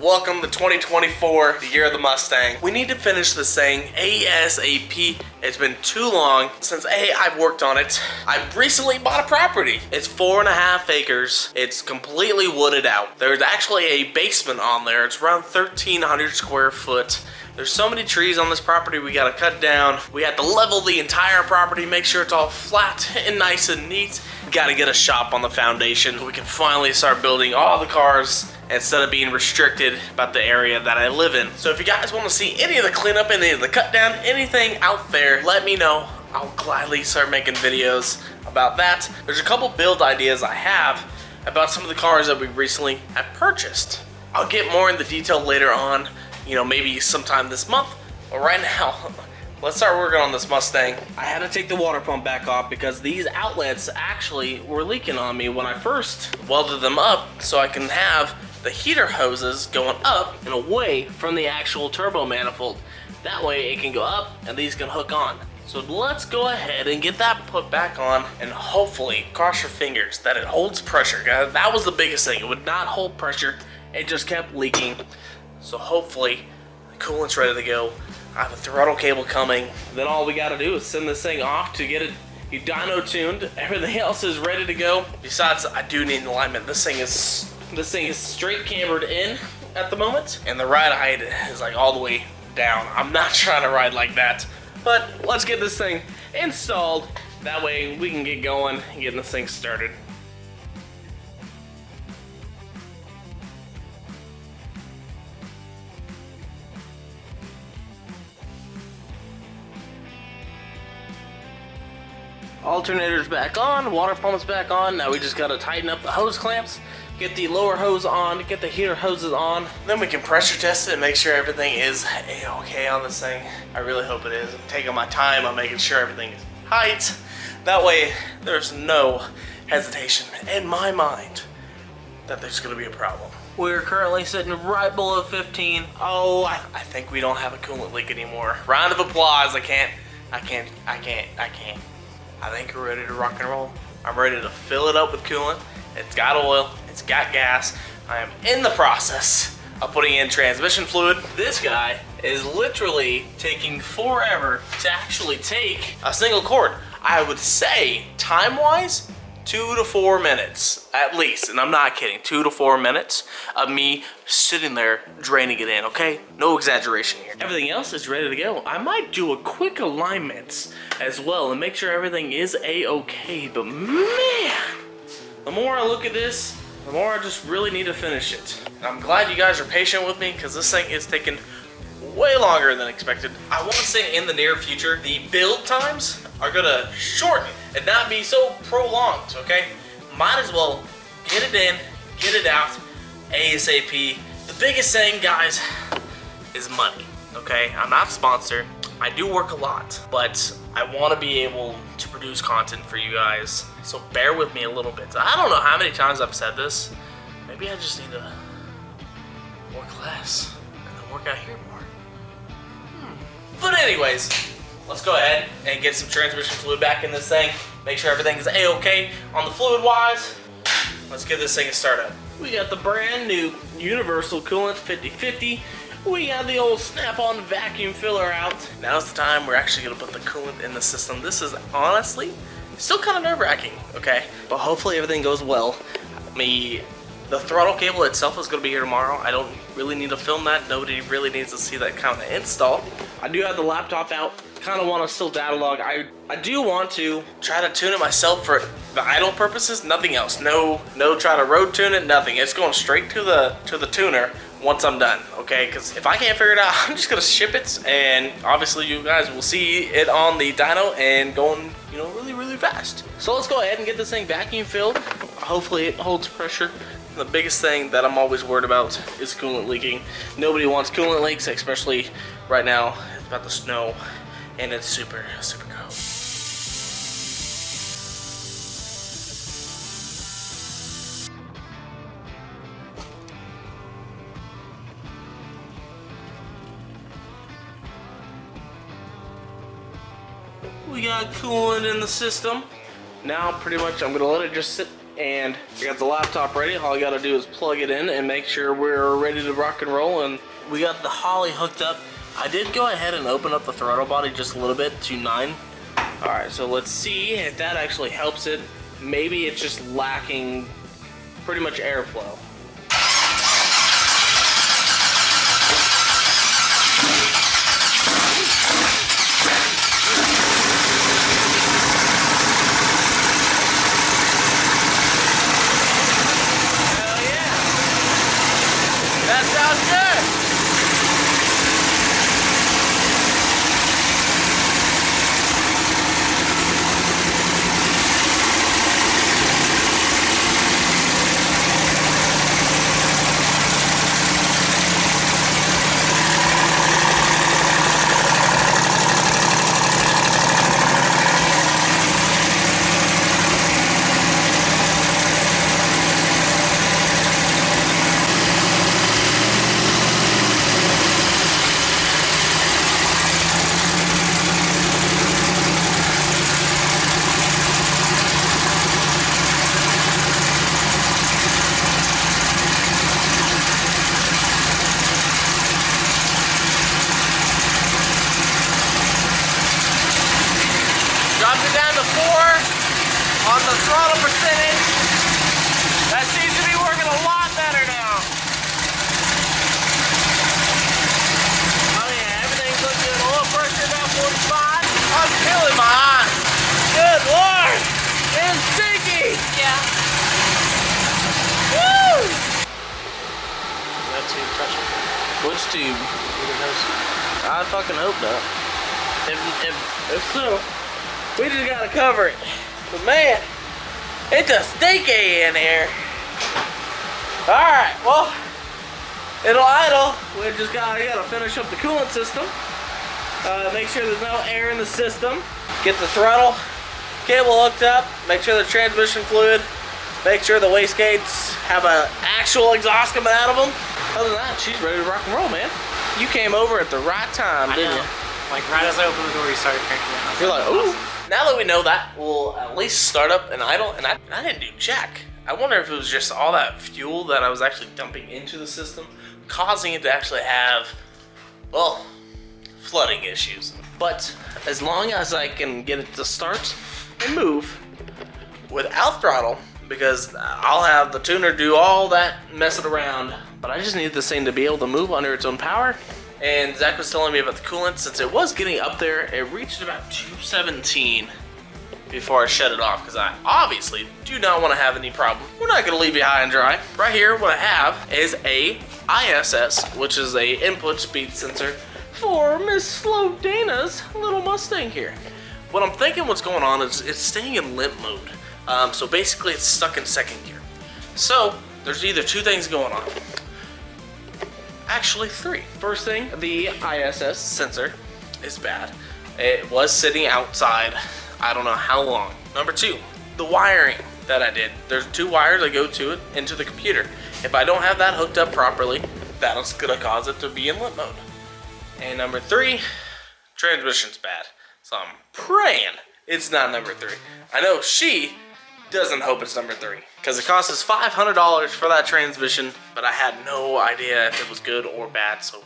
welcome to 2024, the year of the Mustang. We need to finish this thing ASAP. It's been too long since I've worked on it. I've recently bought a property. It's 4.5 acres. It's completely wooded out. There's actually a basement on there. It's around 1,300 square foot. There's so many trees on this property we gotta cut down. We have to level the entire property, make sure it's all flat and nice and neat. We gotta get a shop on the foundation. We can finally start building all the cars instead of being restricted about the area that I live in. So if you guys want to see any of the cleanup, any of the cut down, anything out there, let me know. I'll gladly start making videos about that. There's a couple build ideas I have about some of the cars that we recently have purchased. I'll get more into detail later on, you know, maybe sometime this month. But right now, let's start working on this Mustang. I had to take the water pump back off because these outlets actually were leaking on me when I first welded them up so I can have the heater hoses going up and away from the actual turbo manifold. That way it can go up and these can hook on. So let's go ahead and get that put back on and hopefully, cross your fingers, that it holds pressure. Guys, that was the biggest thing. It would not hold pressure. It just kept leaking. So hopefully the coolant's ready to go. I have a throttle cable coming. Then all we gotta do is send this thing off to get it dyno tuned. Everything else is ready to go. Besides, I do need an alignment. This thing is straight cambered in at the moment, and the ride height is like all the way down. I'm not trying to ride like that, but let's get this thing installed. That way we can get going and getting this thing started. Alternator's back on, water pump's back on. Now we just gotta tighten up the hose clamps, get the lower hose on, get the heater hoses on. Then we can pressure test it and make sure everything is a-okay on this thing. I really hope it is. I'm taking my time on making sure everything is tight. That way there's no hesitation in my mind that there's gonna be a problem. We're currently sitting right below 15. Oh, I think we don't have a coolant leak anymore. Round of applause. I can't. I think we're ready to rock and roll. I'm ready to fill it up with coolant. It's got oil, it's got gas. I am in the process of putting in transmission fluid. This guy is literally taking forever to actually take a single cord. I would say, time-wise, 2 to 4 minutes at least, and I'm not kidding, 2 to 4 minutes of me sitting there draining it in, okay? No exaggeration here. Everything else is ready to go. I might do a quick alignment as well and make sure everything is a-okay, but man, the more I look at this, the more I just really need to finish it. And I'm glad you guys are patient with me because this thing is taking way longer than expected. I want to say in the near future, the build times are gonna shorten and not be so prolonged, okay? Might as well get it in, get it out, ASAP. The biggest thing, guys, is money, okay? I'm not sponsored. I do work a lot, but I want to be able to produce content for you guys, so bear with me a little bit. I don't know how many times I've said this. Maybe I just need to work less and then work out here more. But anyways, let's go ahead and get some transmission fluid back in this thing. Make sure everything is a-okay on the fluid wise. Let's get this thing started up. We got the brand new universal coolant 50/50. We got the old snap-on vacuum filler out. Now's the time we're actually gonna put the coolant in the system. This is honestly still kind of nerve-wracking, okay? But hopefully everything goes well. The throttle cable itself is gonna be here tomorrow. I don't really need to film that. Nobody really needs to see that kind of install. I do have the laptop out. Kind of want to still data log. I do want to try to tune it myself for the idle purposes, nothing else. No try to road tune it, nothing. It's going straight to the tuner once I'm done, okay? Because if I can't figure it out, I'm just gonna ship it, and obviously you guys will see it on the dyno and going, you know, really, really fast. So let's go ahead and get this thing vacuum filled. Hopefully it holds pressure. The biggest thing that I'm always worried about is coolant leaking. Nobody wants coolant leaks, especially right now. It's about to snow, and it's super, super cold. We got coolant in the system. Now pretty much I'm gonna let it just sit and I got the laptop ready. All I gotta do is plug it in and make sure we're ready to rock and roll. And we got the Holly hooked up. I did go ahead and open up the throttle body just a little bit to 9. All right, so let's see if that actually helps it. Maybe it's just lacking pretty much airflow. That sounds good. Dropped it down to 4 on the throttle percentage. That seems to be working a lot better now. Oh yeah, everything's looking good. Oil pressure about 45. I'm killing my eyes. Good Lord. It's stinky. Yeah. Woo! That tube touching? Which tube? Who knows? I fucking hope not. If so, we just gotta cover it. But man, it's a stinky in here. Alright, well, it'll idle. We just gotta finish up the coolant system. Make sure there's no air in the system. Get the throttle cable hooked up. Make sure the transmission fluid. Make sure the wastegates have an actual exhaust coming out of them. Other than that, she's ready to rock and roll, man. You came over at the right time, didn't you? Like right as I opened the door, you started cranking it out. You're like, ooh. Now that we know that, we'll at least start up and idle. And I didn't do jack. I wonder if it was just all that fuel that I was actually dumping into the system, causing it to actually have, well, flooding issues. But as long as I can get it to start and move without throttle, because I'll have the tuner do all that messing around, but I just need this thing to be able to move under its own power. And Zach was telling me about the coolant. Since it was getting up there, it reached about 217 before I shut it off, because I obviously do not want to have any problem. We're not going to leave you high and dry. Right here, what I have is a ISS, which is a input speed sensor for Miss Flo Dana's little Mustang here. What I'm thinking what's going on is it's staying in limp mode. So basically it's stuck in second gear. So there's either two things going on. Actually 3. First thing, the ISS sensor is bad. It was sitting outside, I don't know how long. Number 2, the wiring that I did. There's 2 wires that go to it into the computer. If I don't have that hooked up properly, that's gonna cause it to be in limp mode. And number 3, transmission's bad. So I'm praying it's not number 3. I know she doesn't hope it's number 3, because it cost us $500 for that transmission, but I had no idea if it was good or bad. So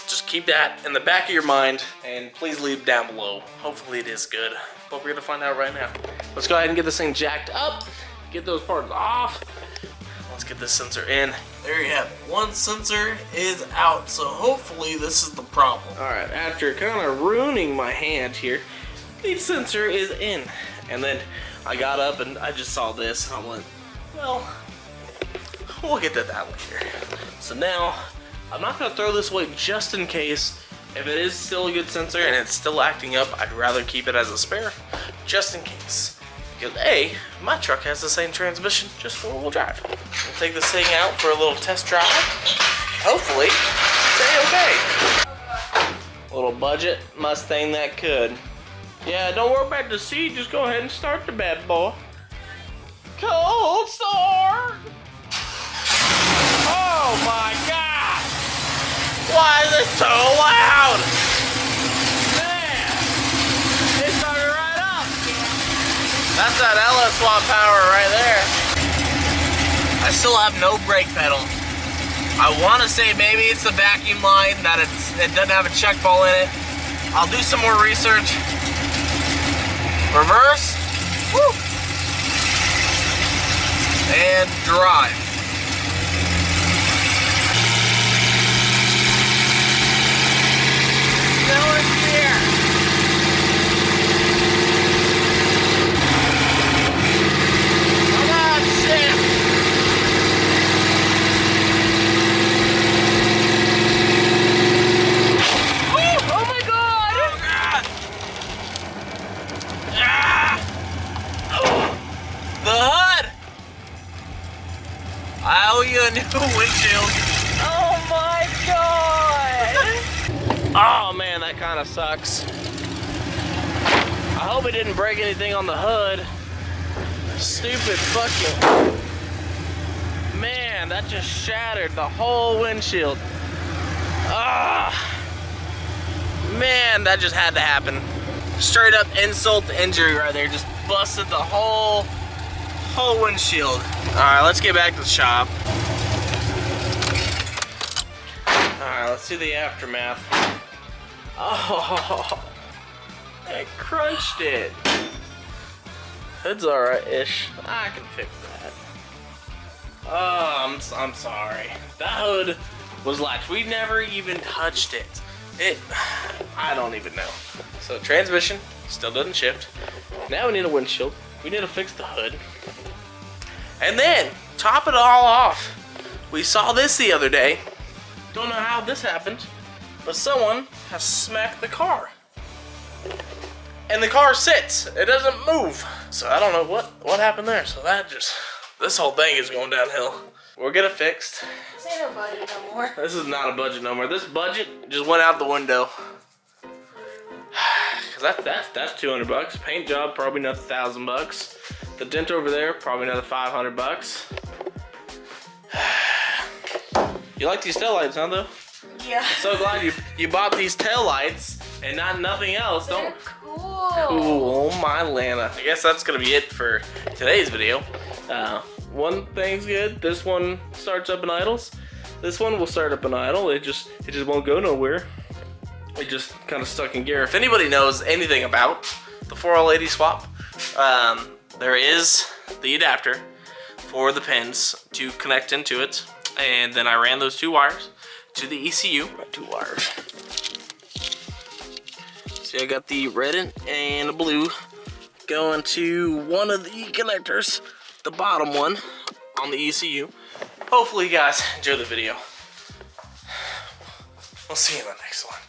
just keep that in the back of your mind, and please leave down below. Hopefully it is good, but we're gonna find out right now. Let's go ahead and get this thing jacked up, get those parts off. Let's get this sensor in. There you have it. One sensor is out, so hopefully this is the problem. All right, after kind of ruining my hand here, the sensor is in. And then I got up and I just saw this. I went, well, we'll get to that later. So now, I'm not gonna throw this away just in case. If it is still a good sensor and it's still acting up, I'd rather keep it as a spare, just in case. Because A, my truck has the same transmission, just 4-wheel drive. We'll take this thing out for a little test drive. Hopefully, stay okay. Little budget Mustang that could. Yeah, don't worry about the seat, just go ahead and start the bad boy. Cold start! Oh my God! Why is it so loud? Man! It started right up! That's that LS swap power right there. still have no brake pedal. I want to say maybe it's the vacuum line, that it doesn't have a check ball in it. I'll do some more research. Reverse. Woo. And drive. No one's here. Come on, shit. Oh my God! Oh God! Ah! The hood! I owe you a new windshield. Oh my God! Oh man, that kind of sucks. I hope it didn't break anything on the hood. Stupid fucking... Man, that just shattered the whole windshield. Ah! Man, that just had to happen. Straight up insult to injury right there. Just busted the whole windshield. Alright, let's get back to the shop. Alright, let's see the aftermath. Oh, it crunched it. Hood's alright-ish. I can fix that. Oh, I'm sorry. That hood was latched. We never even touched it. I don't even know. So transmission still doesn't shift. Now we need a windshield. We need to fix the hood. And then, top it all off, we saw this the other day. Don't know how this happened, but someone has smacked the car. And the car sits. It doesn't move. So I don't know what happened there. So this whole thing is going downhill. We'll get it fixed. This ain't a budget no more. This is not a budget no more. This budget just went out the window. Cause that's 200 bucks. Paint job, probably another 1,000 bucks. The dent over there, probably another 500 bucks. You like these taillights, huh, though? Yeah. I'm so glad you bought these taillights and not nothing else. They're cool. Cool, oh my Lana. I guess that's gonna be it for today's video. One thing's good. This one starts up in idles. This one will start up in idle. It just won't go nowhere. It just kind of stuck in gear. If anybody knows anything about the 4L80 swap, there is the adapter for the pins to connect into it, and then I ran those 2 wires to the ECU. 2 wires. See, I got the red and the blue going to one of the connectors, the bottom one on the ECU. Hopefully you guys enjoy the video. We'll see you in the next one.